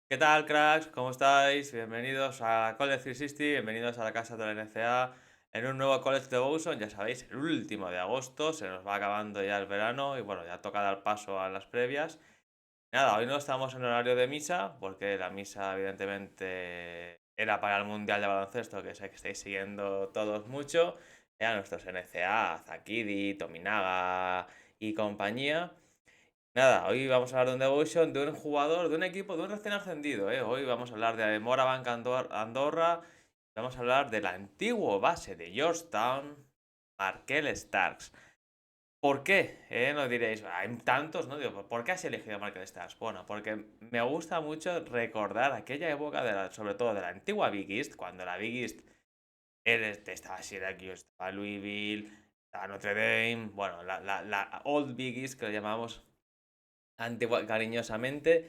¿Qué tal, cracks? ¿Cómo estáis? Bienvenidos a College 360, bienvenidos a la casa de la NCA en un nuevo College Devotion. Ya sabéis, el último de agosto, se nos va acabando ya el verano y bueno, ya toca dar paso a las previas. Nada, hoy no estamos en horario de misa, porque la misa evidentemente era para el Mundial de Baloncesto, que sé que estáis siguiendo todos mucho. Eran nuestros NCA, Zakidi, Tominaga y compañía. Nada, hoy vamos a hablar de un Devotion, de un jugador, de un equipo, de un recién ascendido, ¿eh? Hoy vamos a hablar de Morabank Andorra, vamos a hablar del antiguo base de Georgetown, Markel Starks. ¿Por qué? No diréis, hay tantos, ¿no? Digo, ¿por qué has elegido a Markel Starks? Bueno, porque me gusta mucho recordar aquella época, sobre todo de la antigua Big East, cuando la Big East estaba Syracuse, estaba Louisville, estaba Notre Dame, bueno, la Old Big East que lo llamamos cariñosamente.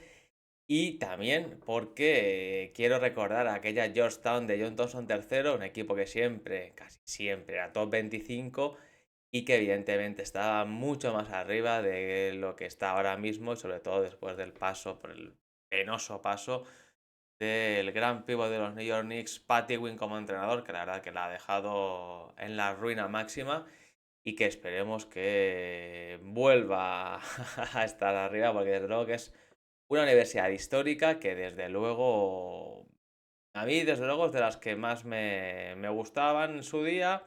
Y también porque quiero recordar aquella Georgetown de John Thompson III, un equipo que siempre, casi siempre, era top 25 y que evidentemente estaba mucho más arriba de lo que está ahora mismo y sobre todo después del paso, por el penoso paso del gran pívot de los New York Knicks, Patty Wynn como entrenador, que la verdad que la ha dejado en la ruina máxima y que esperemos que vuelva a estar arriba, porque desde luego que es una universidad histórica que desde luego, a mí desde luego es de las que más me gustaban en su día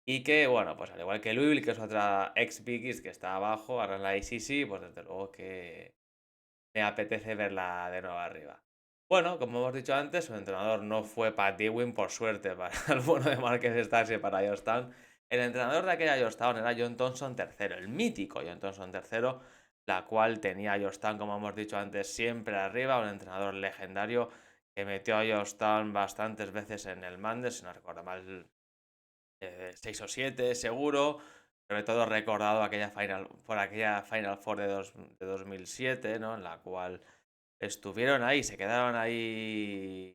y que, bueno, pues al igual que Louisville, que es otra ex Big East que está abajo, ahora en la ACC, pues desde luego que me apetece verla de nuevo arriba. Bueno, como hemos dicho antes, su entrenador no fue Pat Ewing, por suerte, para el bueno de Marquez Stars y para Georgetown. El entrenador de aquella Georgetown era John Thompson III, el mítico John Thompson III, la cual tenía a Georgetown, como hemos dicho antes, siempre arriba, un entrenador legendario que metió a Georgetown bastantes veces en el Masters, si no recuerdo mal, 6 o 7 seguro, sobre todo recordado por aquella Final Four de 2007, ¿no? En la cual estuvieron ahí, se quedaron ahí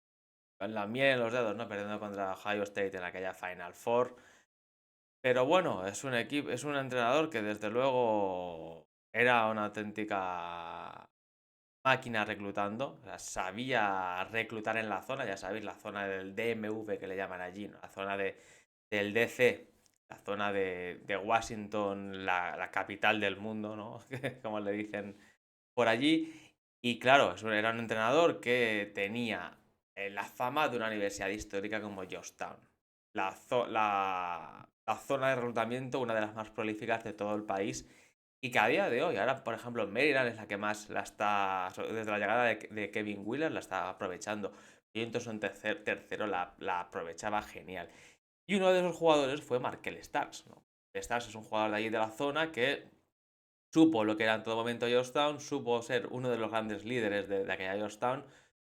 con la miel en los dedos, ¿no? Perdiendo contra Ohio State en aquella Final Four. Pero bueno, es un entrenador que desde luego era una auténtica máquina reclutando. O sea, sabía reclutar en la zona, ya sabéis, la zona del DMV que le llaman allí, ¿no? La zona del DC, la zona de Washington, la capital del mundo, ¿no? Como le dicen por allí. Y claro, era un entrenador que tenía la fama de una universidad histórica como Georgetown. La zona de reclutamiento, una de las más prolíficas de todo el país. Y que a día de hoy, ahora por ejemplo Maryland es la que más la está, desde la llegada de Kevin Wheeler, la está aprovechando. Y entonces un tercero la aprovechaba genial. Y uno de esos jugadores fue Markel Starks, ¿no? Starks es un jugador de allí de la zona que supo lo que era en todo momento Georgetown, supo ser uno de los grandes líderes de aquella Georgetown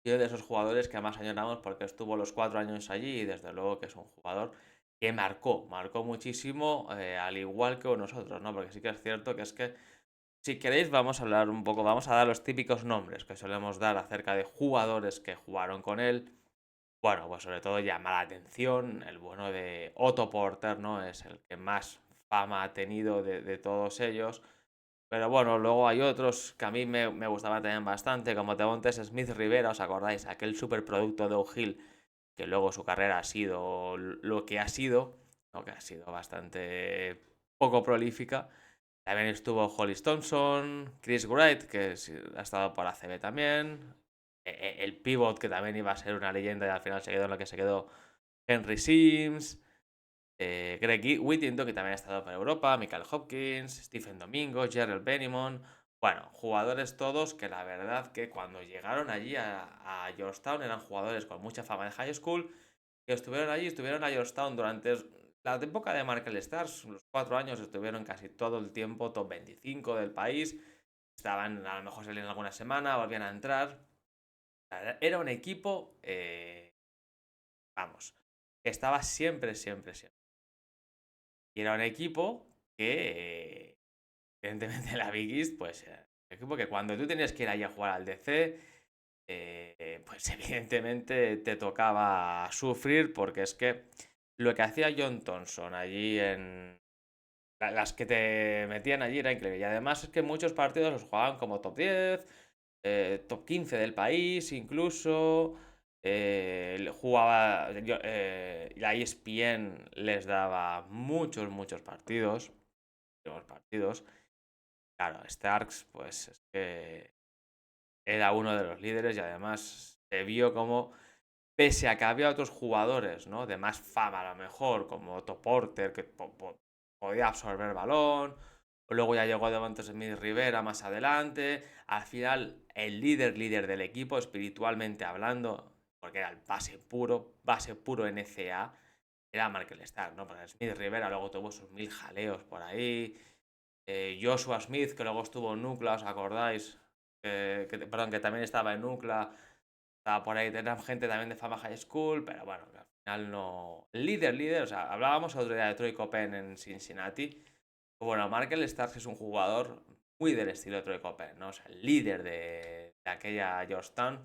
y uno de esos jugadores que más añoramos porque estuvo los 4 años allí y desde luego que es un jugador que marcó muchísimo, al igual que nosotros, ¿no? Porque sí que es cierto que es que, si queréis, vamos a hablar un poco, vamos a dar los típicos nombres que solemos dar acerca de jugadores que jugaron con él. Bueno, pues sobre todo llama la atención el bueno de Otto Porter, ¿no? Es el que más fama ha tenido de todos ellos. Pero bueno, luego hay otros que a mí me gustaban también bastante, como Devontes Smith Rivera, ¿os acordáis? Aquel superproducto de O'Hill, que luego su carrera ha sido lo que ha sido, lo que ha sido bastante poco prolífica. También estuvo Hollis Thompson, Chris Wright, que ha estado por ACB también. El pivot, que también iba a ser una leyenda y al final se quedó en lo que se quedó, Henry Sims. Greg Whittington, que también ha estado por Europa, Michael Hopkins, Stephen Domingo, Gerald Benimon. Bueno, jugadores todos que la verdad que cuando llegaron allí a Georgetown eran jugadores con mucha fama de high school, que estuvieron allí, estuvieron a Georgetown durante la época de Markel Stars, los 4 años estuvieron casi todo el tiempo top 25 del país, estaban, a lo mejor salían alguna semana, volvían a entrar. Era un equipo, vamos, que estaba siempre, siempre, siempre. Y era un equipo que, evidentemente, la Big East, pues, un equipo que cuando tú tenías que ir ahí a jugar al DC, pues evidentemente te tocaba sufrir porque es que lo que hacía John Thompson allí las que te metían allí era increíble. Y además es que muchos partidos los jugaban como top 10. top 15 del país incluso. Jugaba, la ESPN les daba muchos partidos. Muchos partidos. Claro, Starks, pues es que era uno de los líderes y además se vio como, pese a que había otros jugadores, ¿no? De más fama a lo mejor, como Otto Porter, que podía absorber balón. Luego ya llegó Devonta Smith Rivera más adelante. Al final, el líder del equipo, espiritualmente hablando, porque era el base puro NCA, era Markel Stark, ¿no? Porque Smith Rivera luego tuvo sus 1000 jaleos por ahí. Joshua Smith, que luego estuvo en Nucla, ¿os acordáis? Perdón, que también estaba en Nucla. Estaba por ahí, tenían gente también de fama high school, pero bueno, que al final no. Líder, o sea, hablábamos otro día de Troy Copen en Cincinnati. Bueno, Markel Starks es un jugador muy del estilo de Troy Copen, ¿no? O sea, el líder de aquella Georgetown,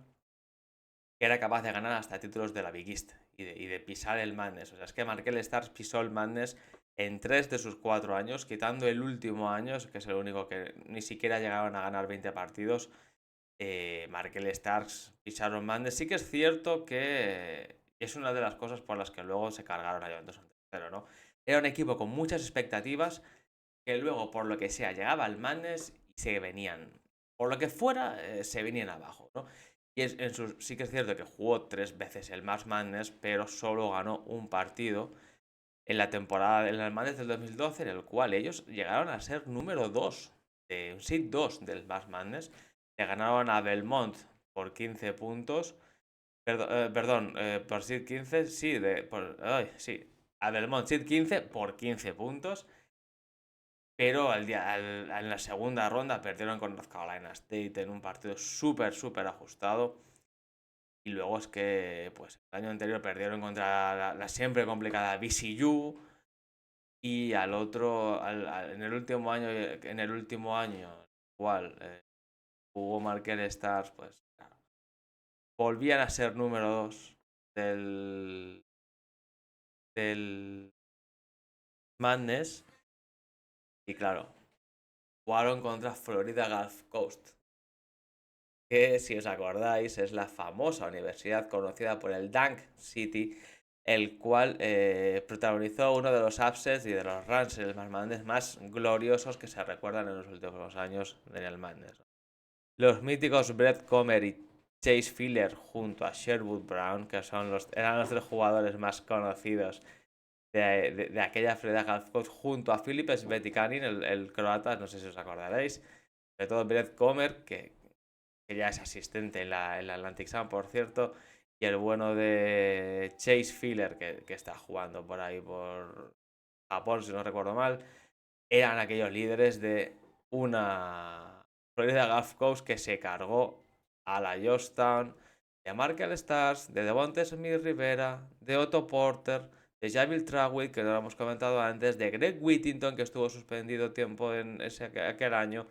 que era capaz de ganar hasta títulos de la Big East y de pisar el Madness. O sea, es que Markel Starks pisó el Madness en 3 de sus 4 años, quitando el último año, que es el único que ni siquiera llegaron a ganar 20 partidos. Markel Starks pisaron Madness. Sí que es cierto que es una de las cosas por las que luego se cargaron a Juventus en tercero, ¿no? Era un equipo con muchas expectativas que luego, por lo que sea, llegaba al Madness y se venían. Por lo que fuera, se venían abajo, ¿no? Y sí que es cierto que jugó 3 veces el March Madness, pero solo ganó un partido en la temporada del Madness del 2012, en el cual ellos llegaron a ser número 2, un seed 2 del March Madness. Le ganaron a Belmont por 15 puntos. Perdón, por seed 15, sí, sí. A Belmont seed 15 por 15 puntos. Pero en la segunda ronda perdieron con North Carolina State en un partido súper ajustado. Y luego es que, pues, el año anterior perdieron contra la siempre complicada BCU. Y al otro, en el último año, igual, jugó Markel Stars, pues, claro, volvían a ser número 2 del Madness. Y claro, jugaron contra Florida Gulf Coast, que si os acordáis es la famosa universidad conocida por el Dunk City, el cual protagonizó uno de los upsets y de los runs en el March Madness más gloriosos que se recuerdan en los últimos años en el Madness. Los míticos Brett Comer y Chase Filler junto a Sherwood Brown, que eran los 3 jugadores más conocidos de aquella Florida Gulf Coast, junto a Filip Svetikanin, el croata, no sé si os acordaréis, sobre todo Brett Comer, que ya es asistente en la Atlantic Sun, por cierto, y el bueno de Chase Filler, que está jugando por ahí por Japón, si no recuerdo mal, eran aquellos líderes de una Florida Gulf Coast que se cargó a la Georgetown, de Markel Stars, de Devonta Smith Rivera, de Otto Porter, de Javier Trawick, que lo hemos comentado antes, de Greg Whittington, que estuvo suspendido tiempo en aquel año,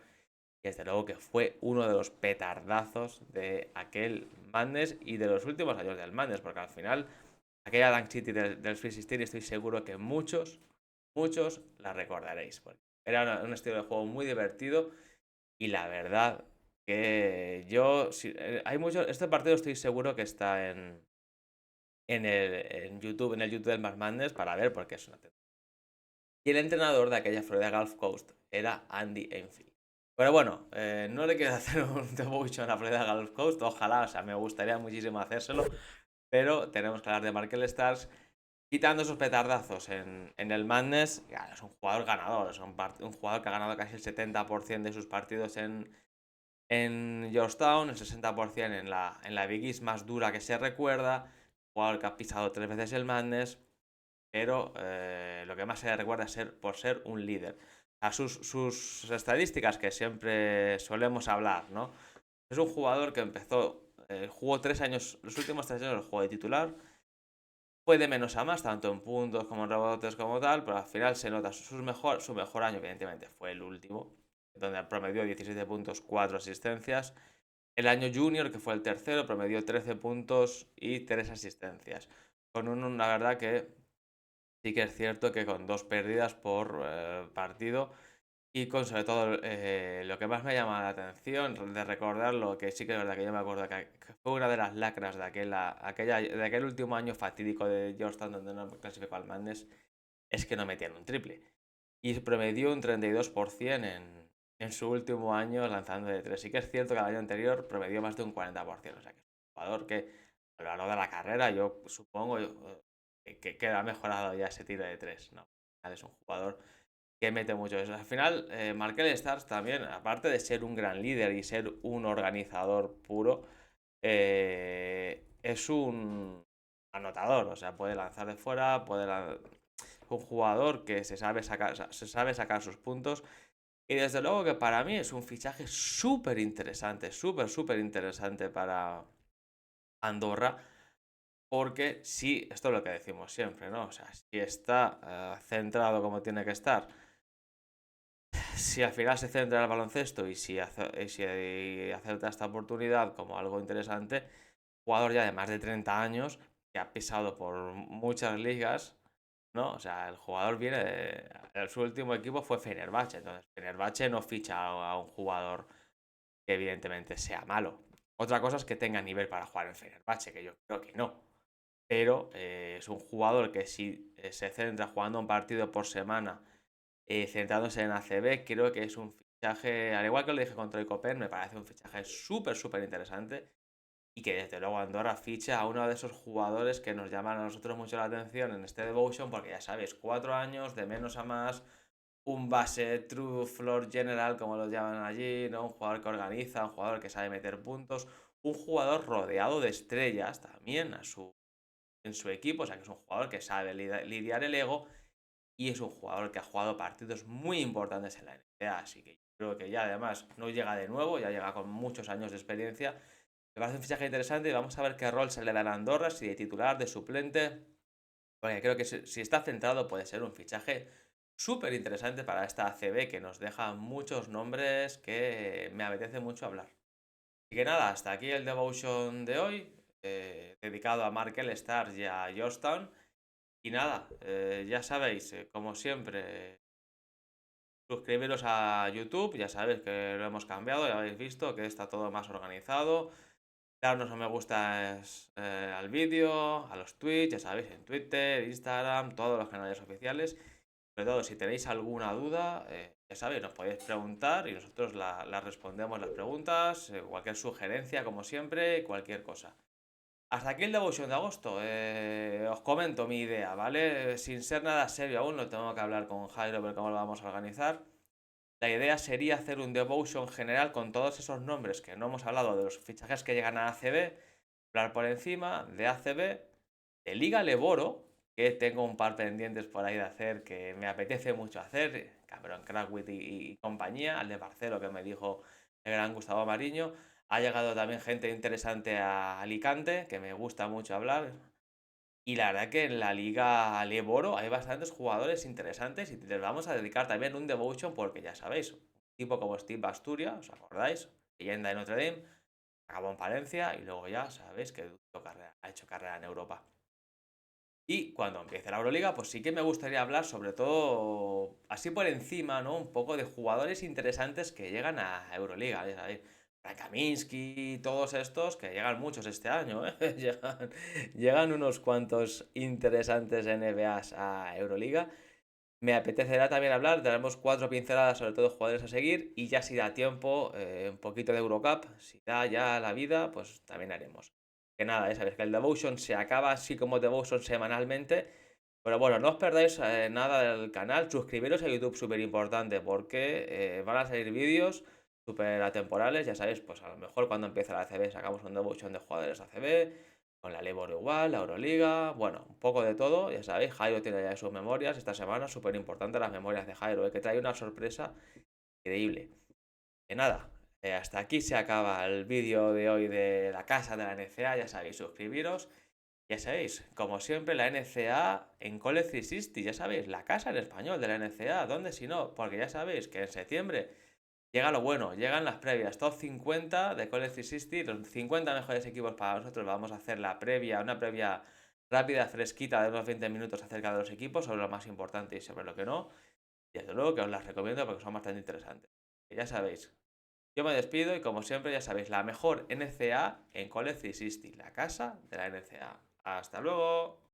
y desde luego que fue uno de los petardazos de aquel Madness y de los últimos años del Madness, porque al final aquella Dunk City del Free 16 estoy seguro que muchos la recordaréis, porque era un estilo de juego muy divertido y la verdad que yo, hay muchos, este partido estoy seguro que está en YouTube, en el YouTube del March Madness para ver porque es una. Y el entrenador de aquella Florida Gulf Coast era Andy Enfield. Pero bueno, no le quiero hacer un devotion a Florida Gulf Coast, ojalá, o sea, me gustaría muchísimo hacérselo, pero tenemos que hablar de Markel Stars. Quitando esos petardazos en el Madness, es un jugador ganador, es un jugador que ha ganado casi el 70% de sus partidos en Georgetown, el 60% en la Big East más dura que se recuerda, un jugador que ha pisado 3 veces el Madness, pero lo que más se le recuerda es por ser un líder. A sus estadísticas que siempre solemos hablar, ¿no? Es un jugador que jugó 3 años, los últimos 3 años el juego de titular, fue de menos a más, tanto en puntos como en rebotes como tal, pero al final se nota su mejor año, evidentemente, fue el último, donde promedió 17 puntos, 4 asistencias. El año junior, que fue el tercero, promedió 13 puntos y 3 asistencias. La verdad que sí que es cierto que con 2 pérdidas por partido, Y con sobre todo lo que más me llama la atención de recordarlo, que sí que es verdad que yo me acuerdo que fue una de las lacras de aquel último año fatídico de Georgetown donde no clasificó al Madness, es que no metían un triple. Y promedió un 32% en su último año lanzando de tres. Sí que es cierto que el año anterior promedió más de un 40%. O sea que es un jugador que a lo largo de la carrera yo supongo que ha mejorado ya ese tiro de tres. No, es un jugador que mete mucho eso. Al final, Markel Stars también, aparte de ser un gran líder y ser un organizador puro, es un anotador. O sea, puede lanzar de fuera, un jugador que se sabe sacar sus puntos. Y desde luego que para mí es un fichaje súper interesante, súper interesante para Andorra. Porque sí, esto es lo que decimos siempre, ¿no? O sea, si está centrado como tiene que estar, si al final se centra en el baloncesto y si acepta esta oportunidad como algo interesante, jugador ya de más de 30 años, que ha pisado por muchas ligas, ¿no? O sea, el jugador su último equipo fue Fenerbahce, entonces Fenerbahce no ficha a un jugador que evidentemente sea malo. Otra cosa es que tenga nivel para jugar en Fenerbahce, que yo creo que no. Pero es un jugador que si se centra jugando un partido por semana, centrándose en ACB, creo que es un fichaje, al igual que lo dije con Troy Copen, me parece un fichaje súper interesante y que desde luego Andorra ficha a uno de esos jugadores que nos llaman a nosotros mucho la atención en este Devotion, porque ya sabéis, 4 años de menos a más, un base true floor general, como lo llaman allí, ¿no? Un jugador que organiza, un jugador que sabe meter puntos, un jugador rodeado de estrellas también en su equipo, o sea que es un jugador que sabe lidiar el ego y es un jugador que ha jugado partidos muy importantes en la NBA, así que yo creo que ya además no llega de nuevo, ya llega con muchos años de experiencia. Me parece un fichaje interesante y vamos a ver qué rol se le da a Andorra, si de titular, de suplente, porque creo que si está centrado puede ser un fichaje súper interesante para esta ACB que nos deja muchos nombres que me apetece mucho hablar. Y que nada, hasta aquí el Devotion de hoy, dedicado a Markel Stars y a Georgetown. Y nada, ya sabéis, como siempre, suscribiros a YouTube, ya sabéis que lo hemos cambiado, ya habéis visto que está todo más organizado. Darnos a me gusta al vídeo, a los tweets, ya sabéis, en Twitter, Instagram, todos los canales oficiales. Sobre todo, si tenéis alguna duda, ya sabéis, nos podéis preguntar y nosotros la respondemos las preguntas, cualquier sugerencia, como siempre, cualquier cosa. Hasta aquí el Devotion de agosto. Os comento mi idea, ¿vale? Sin ser nada serio aún, lo tengo que hablar con Jairo ver cómo lo vamos a organizar. La idea sería hacer un Devotion general con todos esos nombres que no hemos hablado de los fichajes que llegan a ACB, hablar por encima de ACB, de Liga Leboro, que tengo un par pendientes por ahí de hacer que me apetece mucho hacer, Cameron Crackwit y compañía, al de Barcelo que me dijo el gran Gustavo Mariño. Ha llegado también gente interesante a Alicante, que me gusta mucho hablar. Y la verdad que en la Liga Leboro hay bastantes jugadores interesantes y les vamos a dedicar también un Devotion porque ya sabéis, un tipo como Steve Asturia, ¿os acordáis? Leyenda de Notre Dame, acabó en Palencia y luego ya sabéis que ha hecho carrera en Europa. Y cuando empiece la Euroliga, pues sí que me gustaría hablar sobre todo, así por encima, ¿no? Un poco de jugadores interesantes que llegan a Euroliga, ya sabéis. Frank Kaminsky, todos estos, que llegan muchos este año, ¿eh? Llegan unos cuantos interesantes NBAs a Euroliga. Me apetecerá también hablar, tenemos 4 pinceladas sobre todo jugadores a seguir y ya si da tiempo, un poquito de Eurocup, si da ya la vida, pues también haremos. Que nada, ya sabéis que el Devotion se acaba así como Devotion semanalmente, pero bueno, no os perdáis nada del canal, suscribiros a YouTube, súper importante, porque van a salir vídeos súper atemporales, ya sabéis, pues a lo mejor cuando empiece la ACB sacamos un Devotion de jugadores ACB, con la Lebor igual, la Euroliga, bueno, un poco de todo, ya sabéis, Jairo tiene ya sus memorias esta semana, súper importante las memorias de Jairo, que trae una sorpresa increíble. De nada, hasta aquí se acaba el vídeo de hoy de la casa de la NCA, ya sabéis, suscribiros, ya sabéis, como siempre la NCA en College 360, ya sabéis, la casa en español de la NCA, ¿dónde si no? Porque ya sabéis que en septiembre llega lo bueno, llegan las previas, top 50 de College 360, los 50 mejores equipos para nosotros. Vamos a hacer una previa rápida, fresquita de unos 20 minutos acerca de los equipos, sobre lo más importante y sobre lo que no. Y desde luego que os las recomiendo porque son bastante interesantes. Y ya sabéis, yo me despido y como siempre ya sabéis, la mejor NCA en College 360, la casa de la NCA. Hasta luego.